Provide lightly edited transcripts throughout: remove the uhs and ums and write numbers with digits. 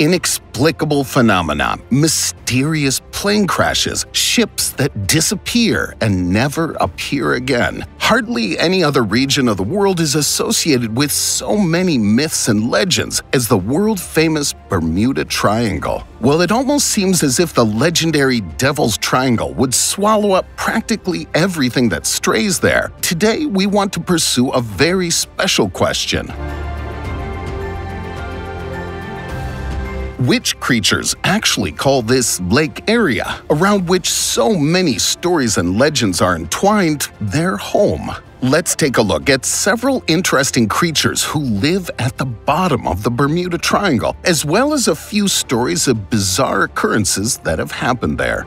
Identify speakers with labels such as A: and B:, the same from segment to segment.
A: Inexplicable phenomena, mysterious plane crashes, ships that disappear and never appear again. Hardly any other region of the world is associated with so many myths and legends as the world-famous Bermuda Triangle. Well, it almost seems as if the legendary Devil's Triangle would swallow up practically everything that strays there. Today, we want to pursue a very special question. Which creatures actually call this lake area, around which so many stories and legends are entwined, their home? Let's take a look at several interesting creatures who live at the bottom of the Bermuda Triangle, as well as a few stories of bizarre occurrences that have happened there.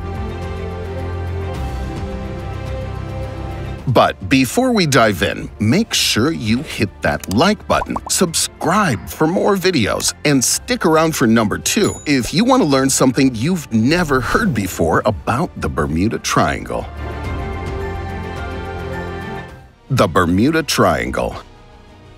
A: But before we dive in, make sure you hit that like button, subscribe for more videos, and stick around for number 2 if you want to learn something you've never heard before about the Bermuda Triangle. The Bermuda Triangle.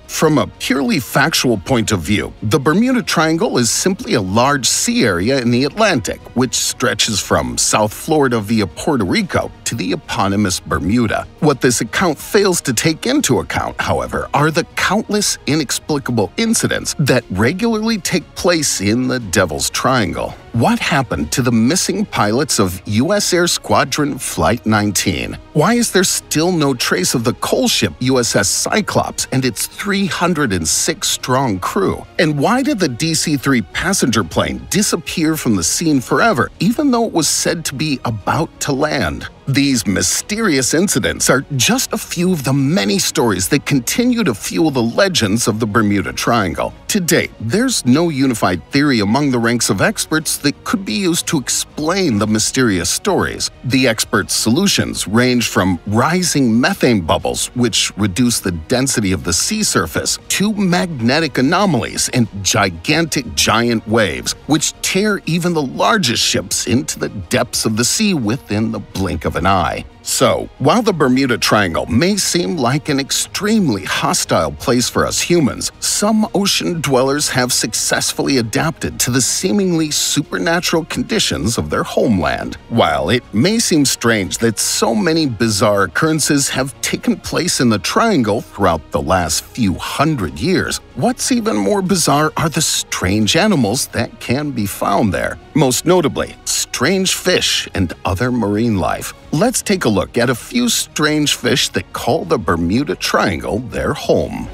A: From a purely factual point of view, the Bermuda Triangle is simply a large sea area in the Atlantic, which stretches from South Florida via Puerto Rico to the eponymous Bermuda. What this account fails to take into account, however, are the countless inexplicable incidents that regularly take place in the Devil's Triangle. What happened to the missing pilots of U.S. Air Squadron Flight 19? Why is there still no trace of the coal ship USS Cyclops and its 306-strong crew? And why did the DC-3 passenger plane disappear from the scene forever, even though it was said to be about to land? These mysterious incidents are just a few of the many stories that continue to fuel the legends of the Bermuda Triangle. To date, there's no unified theory among the ranks of experts that could be used to explain the mysterious stories. The experts' solutions range from rising methane bubbles, which reduce the density of the sea surface, to magnetic anomalies and giant waves, which tear even the largest ships into the depths of the sea within the blink of an eye. So, while the Bermuda Triangle may seem like an extremely hostile place for us humans, some ocean dwellers have successfully adapted to the seemingly supernatural conditions of their homeland. While it may seem strange that so many bizarre occurrences have taken place in the Triangle throughout the last few hundred years, what's even more bizarre are the strange animals that can be found there. Most notably, strange fish and other marine life. Let's take a look at a few strange fish that call the Bermuda Triangle their home.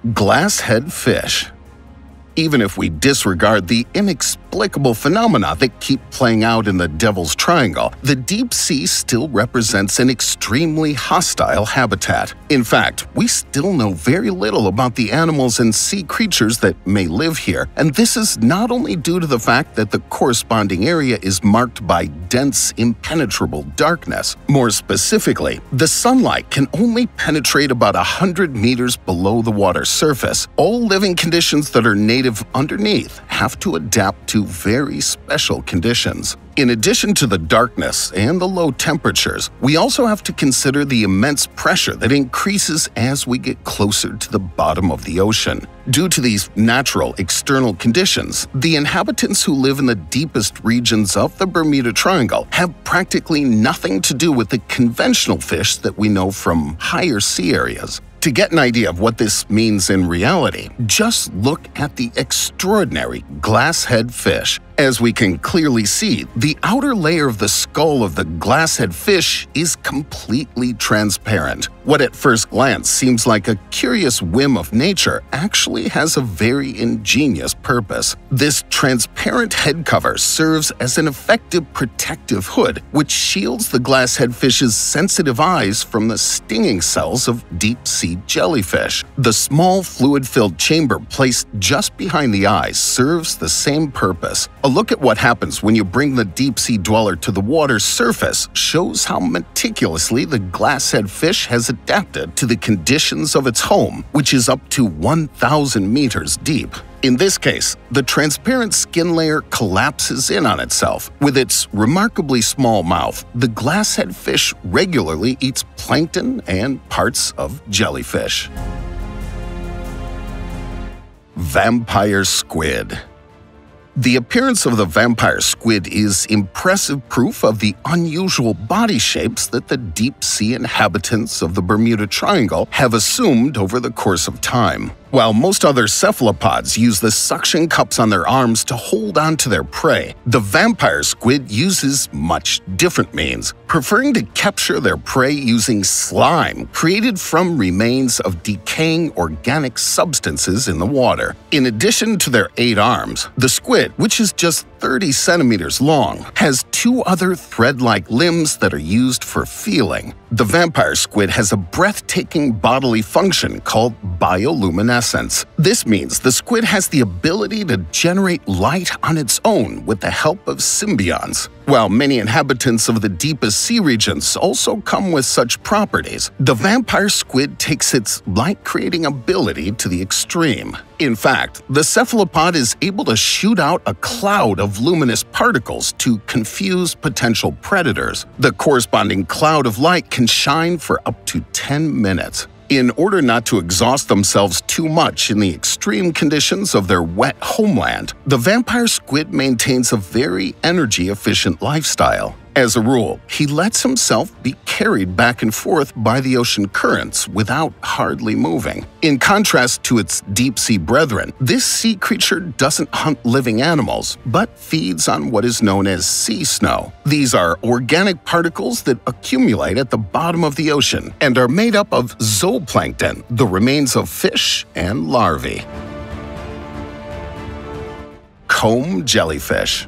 A: Glasshead fish. Even if we disregard the inexplicable phenomena that keep playing out in the Devil's Triangle, the deep sea still represents an extremely hostile habitat. In fact, we still know very little about the animals and sea creatures that may live here, and this is not only due to the fact that the corresponding area is marked by dense, impenetrable darkness. More specifically, the sunlight can only penetrate about 100 meters below the water surface. All living conditions that are native underneath have to adapt to very special conditions. In addition to the darkness and the low temperatures, we also have to consider the immense pressure that increases as we get closer to the bottom of the ocean. Due to these natural external conditions, the inhabitants who live in the deepest regions of the Bermuda Triangle have practically nothing to do with the conventional fish that we know from higher sea areas. To get an idea of what this means in reality, just look at the extraordinary glasshead fish. As we can clearly see, the outer layer of the skull of the glasshead fish is completely transparent. What at first glance seems like a curious whim of nature actually has a very ingenious purpose. This transparent head cover serves as an effective protective hood which shields the glasshead fish's sensitive eyes from the stinging cells of deep-sea jellyfish. The small fluid-filled chamber placed just behind the eyes serves the same purpose. A look at what happens when you bring the deep-sea dweller to the water's surface shows how meticulously the glasshead fish has adapted to the conditions of its home, which is up to 1,000 meters deep. In this case, the transparent skin layer collapses in on itself. With its remarkably small mouth, the glasshead fish regularly eats plankton and parts of jellyfish. Vampire squid. The appearance of the vampire squid is impressive proof of the unusual body shapes that the deep-sea inhabitants of the Bermuda Triangle have assumed over the course of time. While most other cephalopods use the suction cups on their arms to hold on to their prey, the vampire squid uses much different means, preferring to capture their prey using slime created from remains of decaying organic substances in the water. In addition to their 8 arms, the squid, which is just 30 centimeters long, has 2 other thread-like limbs that are used for feeling. The vampire squid has a breathtaking bodily function called bioluminescence. This means the squid has the ability to generate light on its own with the help of symbionts. While many inhabitants of the deepest sea regions also come with such properties, the vampire squid takes its light-creating ability to the extreme. In fact, the cephalopod is able to shoot out a cloud of luminous particles to confuse potential predators. The corresponding cloud of light can shine for up to 10 minutes. In order not to exhaust themselves too much in the extreme conditions of their wet homeland, the vampire squid maintains a very energy-efficient lifestyle. As a rule, he lets himself be carried back and forth by the ocean currents without hardly moving. In contrast to its deep-sea brethren, this sea creature doesn't hunt living animals, but feeds on what is known as sea snow. These are organic particles that accumulate at the bottom of the ocean and are made up of zooplankton, the remains of fish and larvae. Comb jellyfish.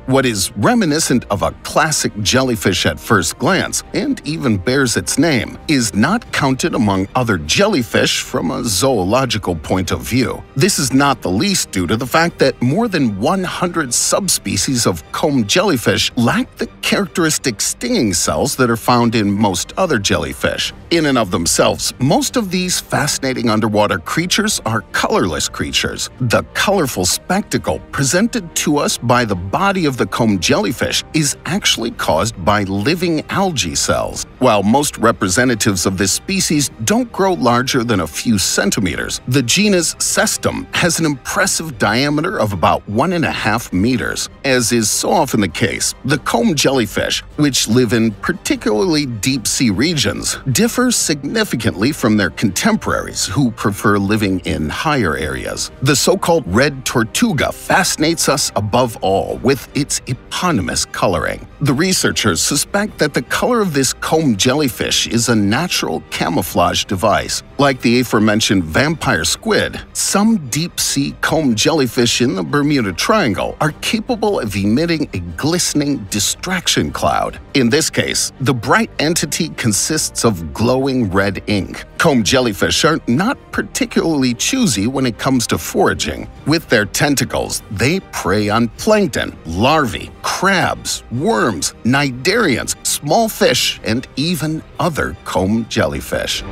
A: What is reminiscent of a classic jellyfish at first glance, and even bears its name, is not counted among other jellyfish from a zoological point of view. This is not the least due to the fact that more than 100 subspecies of comb jellyfish lack the characteristic stinging cells that are found in most other jellyfish. In and of themselves, most of these fascinating underwater creatures are colorless creatures. The colorful spectacle presented to us by the body of the comb jellyfish is actually caused by living algae cells. While most representatives of this species don't grow larger than a few centimeters, the genus Cestum has an impressive diameter of about 1.5 meters. As is so often the case, the comb jellyfish, which live in particularly deep-sea regions, differ significantly from their contemporaries who prefer living in higher areas. The so-called red tortuga fascinates us above all with its eponymous coloring. The researchers suspect that the color of this comb jellyfish is a natural camouflage device. Like the aforementioned vampire squid, some deep-sea comb jellyfish in the Bermuda Triangle are capable of emitting a glistening distraction cloud. In this case, the bright entity consists of glowing red ink. Comb jellyfish are not particularly choosy when it comes to foraging. With their tentacles, they prey on plankton, larvae, crabs, worms, cnidarians, small fish, and even other comb jellyfish.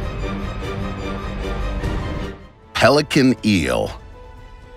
A: Pelican eel.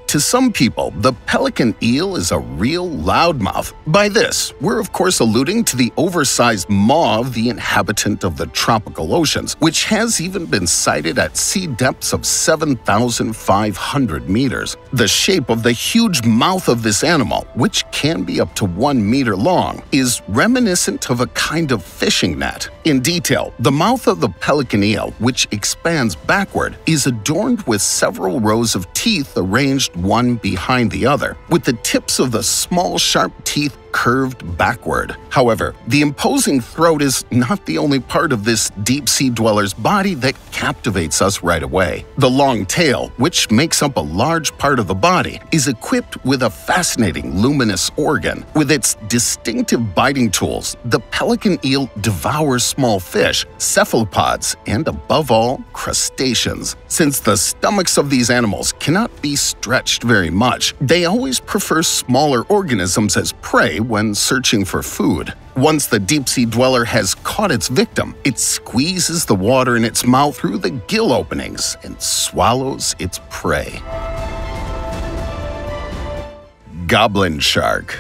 A: To some people, the pelican eel is a real loudmouth. By this, we're of course alluding to the oversized maw of the inhabitant of the tropical oceans, which has even been sighted at sea depths of 7,500 meters. The shape of the huge mouth of this animal, which can be up to 1 meter long, is reminiscent of a kind of fishing net. In detail, the mouth of the pelican eel, which expands backward, is adorned with several rows of teeth arranged one behind the other, with the tips of the small sharp teeth curved backward. However, the imposing throat is not the only part of this deep-sea dweller's body that captivates us right away. The long tail, which makes up a large part of the body, is equipped with a fascinating luminous organ. With its distinctive biting tools, the pelican eel devours small fish, cephalopods, and above all, crustaceans. Since the stomachs of these animals cannot be stretched very much, they always prefer smaller organisms as prey when searching for food. Once the deep-sea dweller has caught its victim, it squeezes the water in its mouth through the gill openings and swallows its prey. Goblin shark.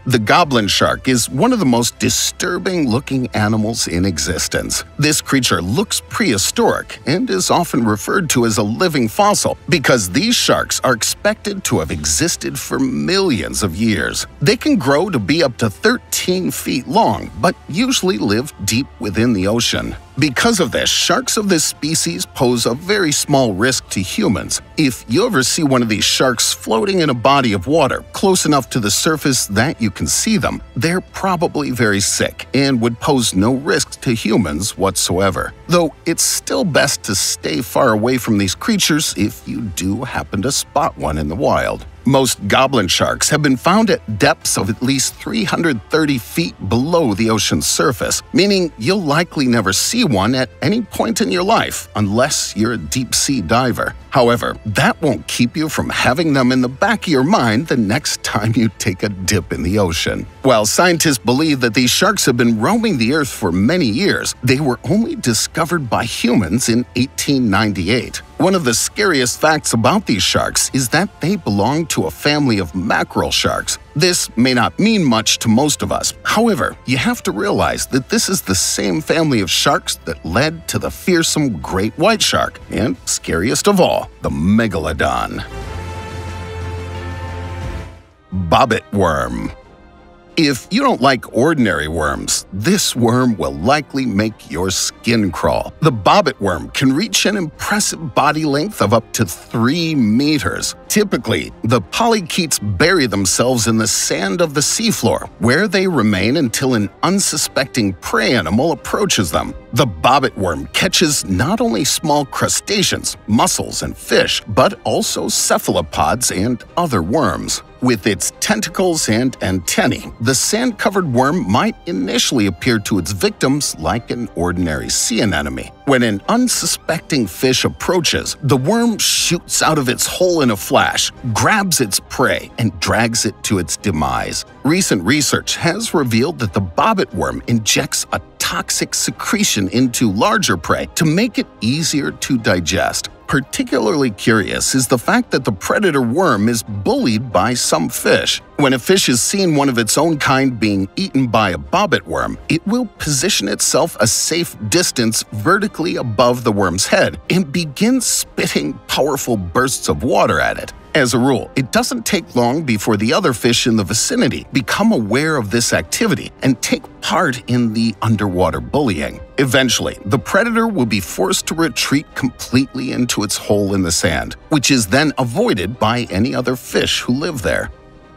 A: The goblin shark is one of the most disturbing-looking animals in existence. This creature looks prehistoric and is often referred to as a living fossil because these sharks are expected to have existed for millions of years. They can grow to be up to 13 feet long, but usually live deep within the ocean. Because of this, sharks of this species pose a very small risk to humans. If you ever see one of these sharks floating in a body of water close enough to the surface that you can see them, they're probably very sick and would pose no risk to humans whatsoever. Though it's still best to stay far away from these creatures if you do happen to spot one in the wild. Most goblin sharks have been found at depths of at least 330 feet below the ocean's surface, meaning you'll likely never see one at any point in your life unless you're a deep-sea diver. However, that won't keep you from having them in the back of your mind the next time you take a dip in the ocean. While scientists believe that these sharks have been roaming the Earth for many years, they were only discovered by humans in 1898. One of the scariest facts about these sharks is that they belong to a family of mackerel sharks. This may not mean much to most of us. However, you have to realize that this is the same family of sharks that led to the fearsome great white shark and, scariest of all, the megalodon. Bobbit worm. If you don't like ordinary worms, this worm will likely make your skin crawl. The bobbit worm can reach an impressive body length of up to 3 meters. Typically, the polychaetes bury themselves in the sand of the seafloor, where they remain until an unsuspecting prey animal approaches them. The bobbit worm catches not only small crustaceans, mussels, and fish, but also cephalopods and other worms. With its tentacles and antennae, the sand-covered worm might initially appear to its victims like an ordinary sea anemone. When an unsuspecting fish approaches, the worm shoots out of its hole in a flash, grabs its prey, and drags it to its demise. Recent research has revealed that the bobbit worm injects a toxic secretion into larger prey to make it easier to digest. Particularly curious is the fact that the predator worm is bullied by some fish. When a fish has seen one of its own kind being eaten by a bobbit worm, it will position itself a safe distance vertically above the worm's head and begin spitting powerful bursts of water at it. As a rule, it doesn't take long before the other fish in the vicinity become aware of this activity and take part in the underwater bullying. Eventually, the predator will be forced to retreat completely into its hole in the sand, which is then avoided by any other fish who live there.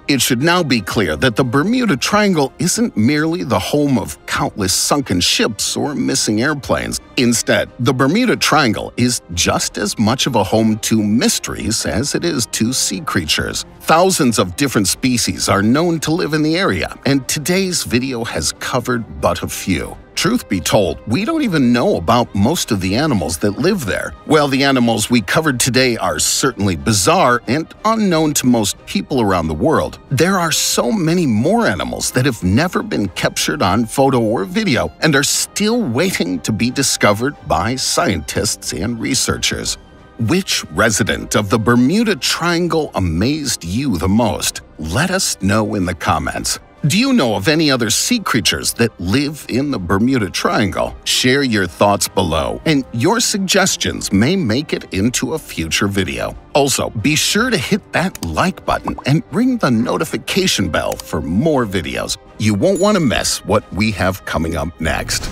A: It should now be clear that the Bermuda Triangle isn't merely the home of countless sunken ships or missing airplanes. Instead, the Bermuda Triangle is just as much of a home to mysteries as it is to sea creatures. Thousands of different species are known to live in the area, and today's video has covered but a few. Truth be told, we don't even know about most of the animals that live there. While the animals we covered today are certainly bizarre and unknown to most people around the world, there are so many more animals that have never been captured on photo or video and are still waiting to be discovered by scientists and researchers. Which resident of the Bermuda Triangle amazed you the most? Let us know in the comments. Do you know of any other sea creatures that live in the Bermuda Triangle? Share your thoughts below, and your suggestions may make it into a future video. Also, be sure to hit that like button and ring the notification bell for more videos. You won't want to miss what we have coming up next.